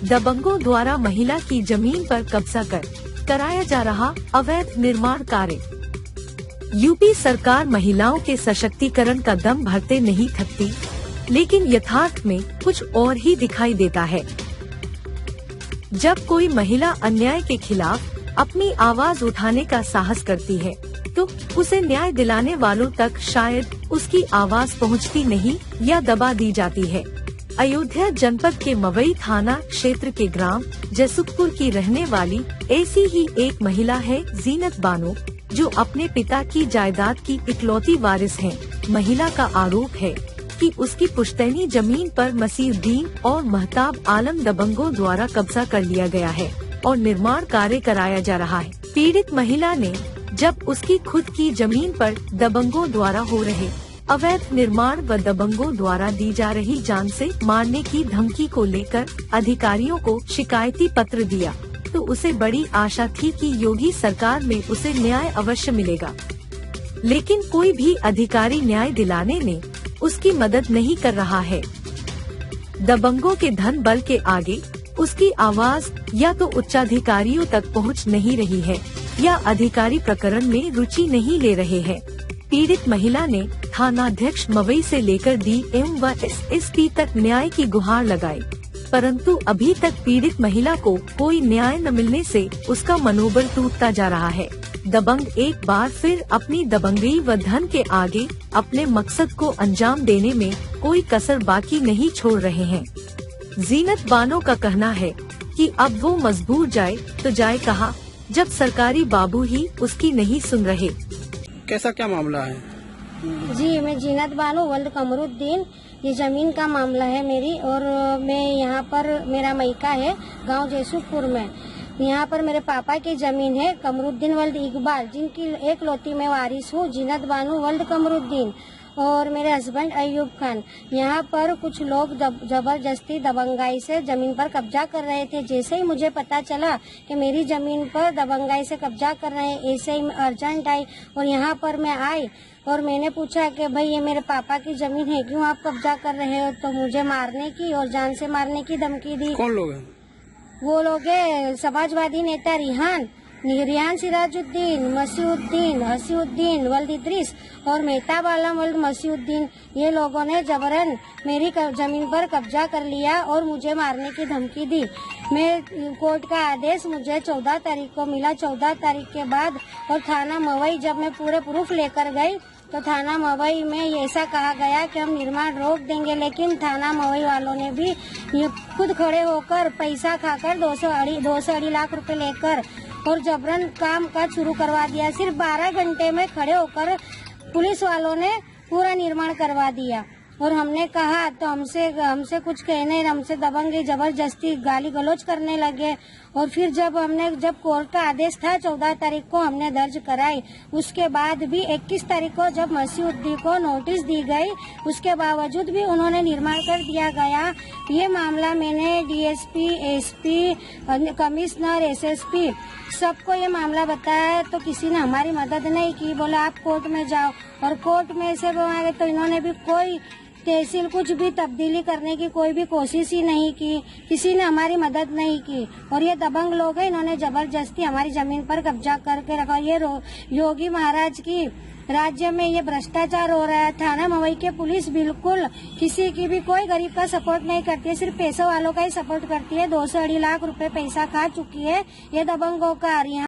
दबंगों द्वारा महिला की जमीन पर कब्जा कर कराया जा रहा अवैध निर्माण कार्य। यूपी सरकार महिलाओं के सशक्तिकरण का दम भरते नहीं थकती, लेकिन यथार्थ में कुछ और ही दिखाई देता है। जब कोई महिला अन्याय के खिलाफ अपनी आवाज उठाने का साहस करती है, तो उसे न्याय दिलाने वालों तक शायद उसकी आवाज पहुंचती नहीं या दबा दी जाती है। अयोध्या जनपद के मवई थाना क्षेत्र के ग्राम जसुखपुर की रहने वाली ऐसी ही एक महिला है जीनत बानो, जो अपने पिता की जायदाद की इकलौती वारिस है। महिला का आरोप है कि उसकी पुश्तैनी जमीन पर मसीहुद्दीन और महताब आलम दबंगों द्वारा कब्जा कर लिया गया है और निर्माण कार्य कराया जा रहा है। पीड़ित महिला ने जब उसकी खुद की जमीन पर दबंगों द्वारा हो रहे अवैध निर्माण व दबंगों द्वारा दी जा रही जान से मारने की धमकी को लेकर अधिकारियों को शिकायती पत्र दिया, तो उसे बड़ी आशा थी कि योगी सरकार में उसे न्याय अवश्य मिलेगा। लेकिन कोई भी अधिकारी न्याय दिलाने में उसकी मदद नहीं कर रहा है। दबंगों के धन बल के आगे उसकी आवाज या तो उच्चाधिकारियों तक पहुंच नहीं रही है या अधिकारी प्रकरण में रुचि नहीं ले रहे हैं। पीड़ित महिला ने थानाध्यक्ष मवई से लेकर डीएम व एसएसपी तक न्याय की गुहार लगाई, परंतु अभी तक पीड़ित महिला को कोई न्याय न मिलने से उसका मनोबल टूटता जा रहा है। दबंग एक बार फिर अपनी दबंगई व धन के आगे अपने मकसद को अंजाम देने में कोई कसर बाकी नहीं छोड़ रहे हैं। जीनत बानो का कहना है कि अब वो मजबूर जाए तो जाए कहाँ, जब सरकारी बाबू ही उसकी नहीं सुन रहे। कैसा क्या मामला है? जी, मैं जीनत बानो वल्द कमरुद्दीन, ये जमीन का मामला है मेरी, और मैं यहाँ पर मेरा मैका है गांव जसुखपुर में। यहाँ पर मेरे पापा की जमीन है कमरुद्दीन वल्द इकबाल, जिनकी एक लौती में वारिस हूँ, जीनत बानो वल्द कमरुद्दीन, और मेरे हस्बैंड अयूब खान। यहाँ पर कुछ लोग जबरदस्ती दबंगाई से जमीन पर कब्जा कर रहे थे। जैसे ही मुझे पता चला कि मेरी जमीन पर दबंगाई से कब्जा कर रहे हैं, ऐसे ही मैं अर्जेंट आई और यहाँ पर मैं आई और मैंने पूछा कि भाई ये मेरे पापा की जमीन है, क्यों आप कब्जा कर रहे हो? तो मुझे मारने की और जान से मारने की धमकी दी। कौन लोग हैं? वो लोग है समाजवादी नेता रिहान सिराजुद्दीन, मसीहुद्दीन, हसीउद्दीन वल्द इद्रीस और मेहताब आलम वल्द मसीहुद्दीन। ये लोगों ने जबरन मेरी जमीन पर कब्जा कर लिया और मुझे मारने की धमकी दी। मैं कोर्ट का आदेश मुझे 14 तारीख को मिला। 14 तारीख के बाद और थाना मवई जब मैं पूरे प्रूफ लेकर गई तो थाना मवई में ऐसा कहा गया कि हम निर्माण रोक देंगे, लेकिन थाना मवई वालों ने भी ये खुद खड़े होकर पैसा खाकर 2 लाख रुपए लेकर और जबरन काम काज शुरू करवा दिया। सिर्फ 12 घंटे में खड़े होकर पुलिस वालों ने पूरा निर्माण करवा दिया। और हमने कहा तो हमसे कुछ कहने, हमसे दबंग जबरदस्ती गाली गलौज करने लगे। और फिर जब कोर्ट का आदेश था 14 तारीख को हमने दर्ज कराई, उसके बाद भी 21 तारीख को जब मसीहुद्दीन को नोटिस दी गई, उसके बावजूद भी उन्होंने निर्माण कर दिया गया। ये मामला मैंने डीएसपी, एसपी, कमिश्नर, एसएसपी सबको ये मामला बताया, तो किसी ने हमारी मदद नहीं की। बोला आप कोर्ट में जाओ, और कोर्ट में से बोले तो इन्होंने भी कोई तहसील कुछ भी तब्दीली करने की कोई भी कोशिश ही नहीं की, किसी ने हमारी मदद नहीं की। और ये दबंग लोग हैं, इन्होंने जबरदस्ती हमारी जमीन पर कब्जा करके रखा। ये योगी महाराज की राज्य में ये भ्रष्टाचार हो रहा है। थाना मवई के पुलिस बिल्कुल किसी की भी कोई गरीब का सपोर्ट नहीं करती है, सिर्फ पैसों वालों का ही सपोर्ट करती है। 2 से 2.5 लाख रुपए पैसा खा चुकी है ये दबंगों का।